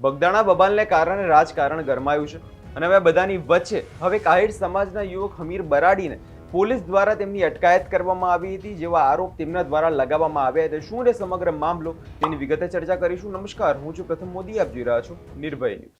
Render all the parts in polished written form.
બગદાણા બબાલને કારણે રાજકારણ ગરમાયું છે અને હવે બધાની વચ્ચે હવે આહિર સમાજના યુવક હમીર બરાડીને પોલીસ દ્વારા તેમની અટકાયત કરવામાં આવી હતી, જેવા આરોપ તેમના દ્વારા લગાવવામાં આવ્યા હતા. શું રે સમગ્ર મામલો, તેની વિગતે ચર્ચા કરીશું. નમસ્કાર, હું છું પ્રથમ મોદી, આપ જોઈ રહ્યા છો નિર્ભય ન્યૂઝ.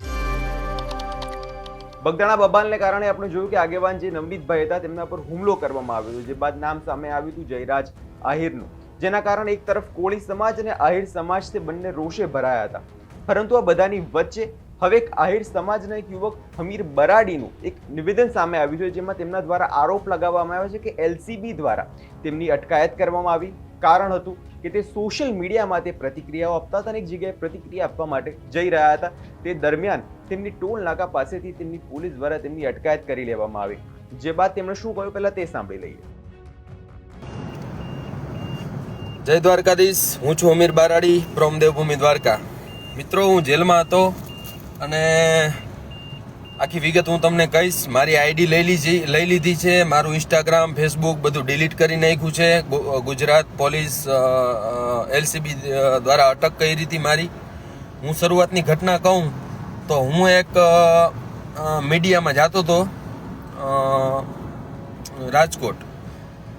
બગદાણા બબાલને કારણે આપણે જોયું કે આગેવાન જે નવનીતભાઈ હતા તેમના પર હુમલો કરવામાં આવ્યો, જે બાદ નામ સામે આવ્યું હતું જયરાજ આહિરનું, જેના કારણે એક તરફ કોળી સમાજ અને આહિર સમાજ તે બંને રોષે ભરાયા હતા. પરંતુ આ બધાની વચ્ચે હવે એક આહિર સમાજના એક યુવક હમીર બરાડીનું એક નિવેદન સામે આવ્યું છે, જેમાં તેમના દ્વારા આરોપ લગાવવામાં આવ્યો છે કે એલસીબી દ્વારા તેમની અટકાયત કરવામાં આવી. કારણ હતું કે તે સોશિયલ મીડિયામાં તે પ્રતિક્રિયાઓ આપતા હતા અને એક જગ્યાએ પ્રતિક્રિયા આપવા માટે જઈ રહ્યા હતા. તે દરમિયાન તેમની ટોલ નાકા પાસેથી તેમની પોલીસ દ્વારા તેમની અટકાયત કરી લેવામાં આવી. જે બાદ તેમણે શું કહ્યું, પહેલા તે સાંભળી લઈએ. જય દ્વારકાધીશ, હું છું અમીર બારાડી ફ્રોમ દેવભૂમિ દ્વારકા. મિત્રો, હું જેલમાં હતો અને આખી વિગત હું તમને કહીશ. મારી આઈડી લઈ લીધી છે, મારું ઇન્સ્ટાગ્રામ, ફેસબુક બધું ડિલીટ કરી નાખ્યું છે. ગુજરાત પોલીસ એલસીબી દ્વારા અટક કરી હતી મારી. હું શરૂઆતની ઘટના કહું તો હું એક મીડિયામાં જતો હતો રાજકોટ.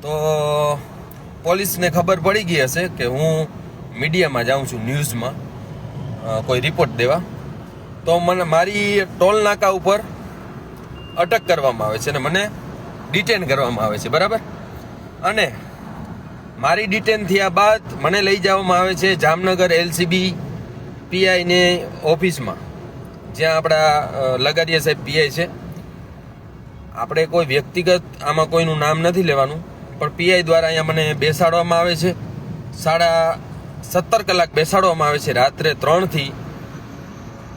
તો પોલીસને ખબર પડી ગઈ હશે કે હું મીડિયામાં જાઉં છું, ન્યૂઝમાં કોઈ રિપોર્ટ દેવા. તો મને મારી ટોલ નાકા ઉપર અટક કરવામાં આવે છે અને મને ડિટેન કરવામાં આવે છે, બરાબર. અને મારી ડિટેન થયા બાદ મને લઈ જવામાં આવે છે જામનગર એલસીબી પીઆઈની ઓફિસમાં, જ્યાં આપણા લગાડિયા સાહેબ પીઆઈ છે. આપણે કોઈ વ્યક્તિગત આમાં કોઈનું નામ નથી લેવાનું, પણ પીઆઈ દ્વારા અહીંયા મને બેસાડવામાં આવે છે. 17.5 કલાક બેસાડવામાં આવે છે, રાત્રે 3 થી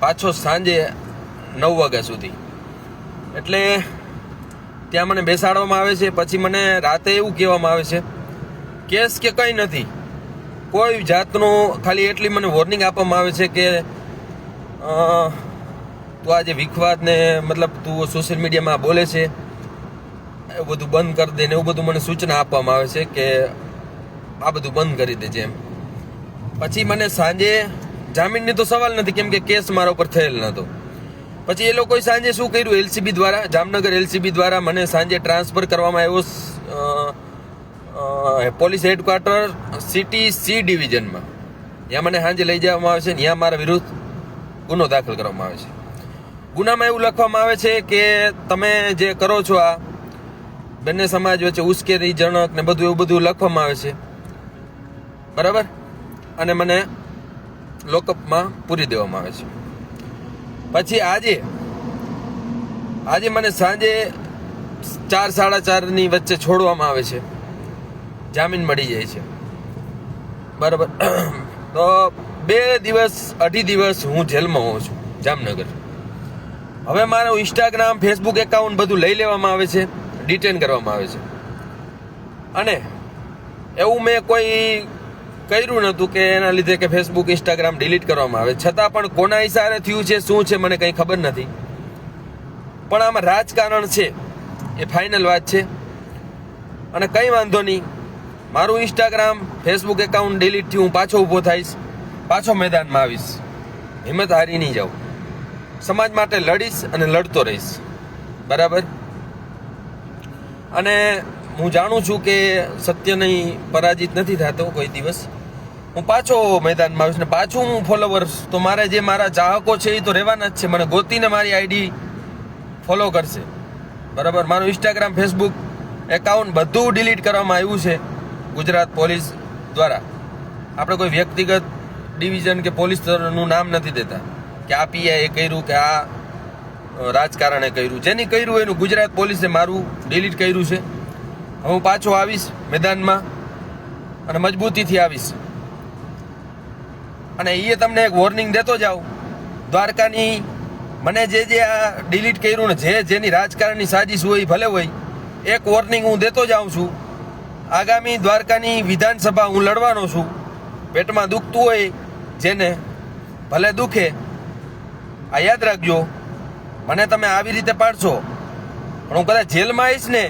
પાછો સાંજે 9 વાગ્યા સુધી. એટલે ત્યાં મને બેસાડવામાં આવે છે. પછી મને રાતે એવું કહેવામાં આવે છે કેસ કે કંઈ નથી, કોઈ જાતનું, ખાલી એટલી મને વોર્નિંગ આપવામાં આવે છે કે તું આજે વિખવાદ ને મતલબ તું સોશિયલ મીડિયામાં બોલે છે એવું બધું બંધ કરી દે ને એવું બધું મને સૂચના આપવામાં આવે છે કે આ બધું બંધ કરી દેજે એમ. પછી મને સાંજે જામીનની તો સવાલ નથી, કેમ કે કેસ મારા ઉપર થયેલ નહોતો. પછી એ લોકોએ સાંજે શું કર્યું, એલસીબી દ્વારા, જામનગર એલસીબી દ્વારા મને સાંજે ટ્રાન્સફર કરવામાં આવ્યો પોલીસ હેડક્વાર્ટર સિટી સી ડિવિઝનમાં. ત્યાં મને સાંજે લઈ જવામાં આવે છે. ત્યાં મારા વિરુદ્ધ ગુનો દાખલ કરવામાં આવે છે. ગુનામાં એવું લખવામાં આવે છે કે તમે જે કરો છો આ બંને સમાજ વચ્ચે ઉશ્કેરણીજનક ને બધું એવું બધું લખવામાં આવે છે, બરાબર. અને મને લોકઅપમાં પૂરી દેવામાં આવે છે. પછી આજે મને સાંજે 4, 4:30 વચ્ચે છોડવામાં આવે છે, જામીન મળી જાય છે, બરાબર. તો 2 દિવસ 2.5 દિવસ હું જેલમાં હોઉં છું જામનગર. હવે મારું ઇન્સ્ટાગ્રામ, ફેસબુક એકાઉન્ટ બધું લઈ લેવામાં આવે છે, ડિટેન કરવામાં આવે છે. અને એવું મેં કોઈ કર્યું નહોતું કે એના લીધે કે ફેસબુક, ઇન્સ્ટાગ્રામ ડિલીટ કરવામાં આવે. છતાં પણ કોના ઈશારે થયું છે, શું છે, મને કંઈ ખબર નથી. પણ આમાં રાજકારણ છે, એ ફાઇનલ વાત છે. અને કંઈ વાંધો નહીં, મારું ઇન્સ્ટાગ્રામ, ફેસબુક એકાઉન્ટ ડિલીટ થયું, હું પાછો ઊભો થઈશ, પાછો મેદાનમાં આવીશ, હિંમત હારી નહીં જાઉં, સમાજ માટે લડીશ અને લડતો રહીશ, બરાબર. અને હું જાણું છું કે સત્ય નહીં પરાજિત નથી થતો કોઈ દિવસ. હું પાછો મેદાનમાં આવીશ ને પાછું હું ફોલોવર્સ, તો મારે જે મારા ચાહકો છે એ તો રહેવાના જ છે, મને ગોતીને મારી આઈડી ફોલો કરશે, બરાબર. મારું ઇન્સ્ટાગ્રામ, ફેસબુક એકાઉન્ટ બધું ડિલીટ કરવામાં આવ્યું છે ગુજરાત પોલીસ દ્વારા. આપણે કોઈ વ્યક્તિગત ડિવિઝન કે પોલીસનું નામ નથી દેતા કે આ પીઆઈએ કર્યું કે આ રાજકારણે કર્યું. જેની કર્યું એનું ગુજરાત પોલીસે મારું ડિલીટ કર્યું છે. હું પાછો આવીશ મેદાનમાં અને મજબૂતીથી આવીશ. અને એ તમને એક વોર્નિંગ દેતો જાઉં, દ્વારકાની મને જે આ ડિલીટ કર્યું ને જેની રાજકારણની સાજિશ હોય ભલે હોય, એક વોર્નિંગ હું દેતો જાઉં છું. આગામી દ્વારકાની વિધાનસભા હું લડવાનો છું. પેટમાં દુખતું હોય જેને ભલે દુખે, આ યાદ રાખજો. મને તમે આવી રીતે પાડશો પણ હું કદાચ જેલમાં આવીશ ને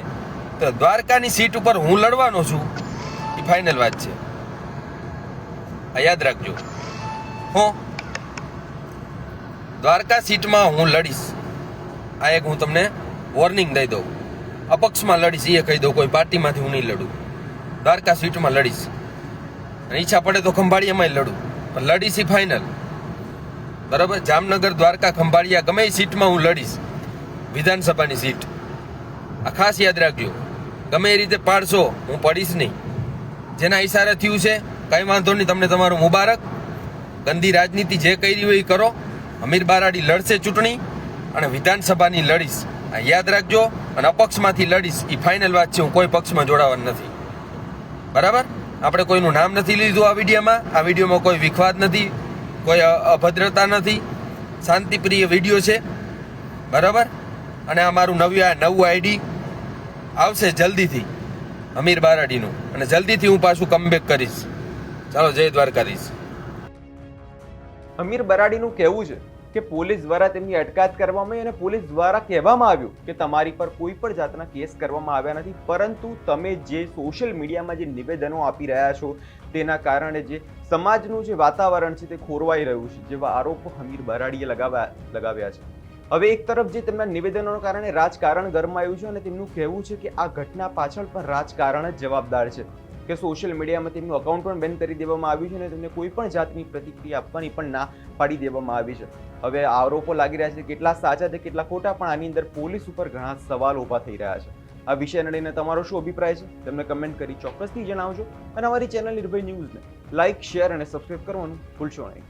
તો દ્વારકાની સીટ ઉપર હું લડવાનો છું, એ ફાઇનલ વાત છે. આ યાદ રાખજો. હું દ્વારકા સીટમાં હું લડીશ. આ એક હું તમને વોર્નિંગ દઈ દઉં. અપક્ષમાં લડીશ એ કહી દઉં, કોઈ પાર્ટીમાંથી હું નહીં લડું. દ્વારકા સીટમાં લડીશ અને ઈચ્છા પડે તો ખંભાળિયામાં લડું, પણ લડીશ એ ફાઇનલ. બરાબર? જામનગર, દ્વારકા, ખંભાળિયા ગમે એ સીટમાં હું લડીશ. વિધાનસભાની સીટ આ ખાસ યાદ રાખજો. ગમે એ રીતે પાડશો, હું પડીશ નહીં. જેના ઈશારે થયું છે કઈ વાંધો નહીં, તમને તમારું મુબારક. ગંદી રાજનીતિ જે કરી હોય એ કરો. અમીર બારાડી લડશે ચૂંટણી અને વિધાનસભાની લડીશ, આ યાદ રાખજો. અને અપક્ષમાંથી લડીશ એ ફાઇનલ વાત છે. હું કોઈ પક્ષમાં જોડાવાનું નથી. બરાબર? આપણે કોઈનું નામ નથી લીધું આ વિડીયોમાં. આ વિડીયોમાં કોઈ વિખવાદ નથી, કોઈ અભદ્રતા નથી. શાંતિપ્રિય વિડીયો છે. બરાબર? અને આ મારું નવું આઈડી આવશે જલ્દીથી, અમીર બારાડીનું, અને જલ્દીથી હું પાછું કમબેક કરીશ. ચાલો, જય દ્વારકાધીશ. અમીર બરાડીનું કહેવું છે કે પોલીસ દ્વારા તેમની અટકાયત કરવામાં આવી અને પોલીસ દ્વારા કહેવામાં આવ્યું કે તમારી પર કોઈ પણ જાતના કેસ કરવામાં આવ્યા નથી, પરંતુ તમે જે સોશિયલ મીડિયામાં જે નિવેદનો આપી રહ્યા છો તેના કારણે જે સમાજનું જે વાતાવરણ છે તે ખોરવાઈ રહ્યું છે, જેવા આરોપો અમીર બરાડીએ લગાવ્યા છે. હવે એક તરફ જે તેમના નિવેદનોના કારણે રાજકારણ ગરમાયું છે અને તેમનું કહેવું છે કે આ ઘટના પાછળ પણ રાજકારણ જ જવાબદાર છે, કે સોશિયલ મીડિયામાં તેમનું અકાઉન્ટ પણ બેન કરી દેવામાં આવ્યું છે અને તેમને કોઈ પણ જાતની પ્રતિક્રિયા આપવાની પણ ના પાડી દેવામાં આવી છે. હવે આરોપો લાગી રહ્યા છે, કેટલા સાચા છે કેટલા ખોટા, પણ આની અંદર પોલીસ ઉપર ઘણા સવાલ ઊભા થઈ રહ્યા છે. આ વિષયને લઈને તમારો શું અભિપ્રાય છે તમને કમેન્ટ કરી ચોક્કસથી જણાવજો અને અમારી ચેનલ નિર્ભય ન્યૂઝને લાઇક, શેર અને સબસ્ક્રાઇબ કરવાનું ભૂલશો નહીં.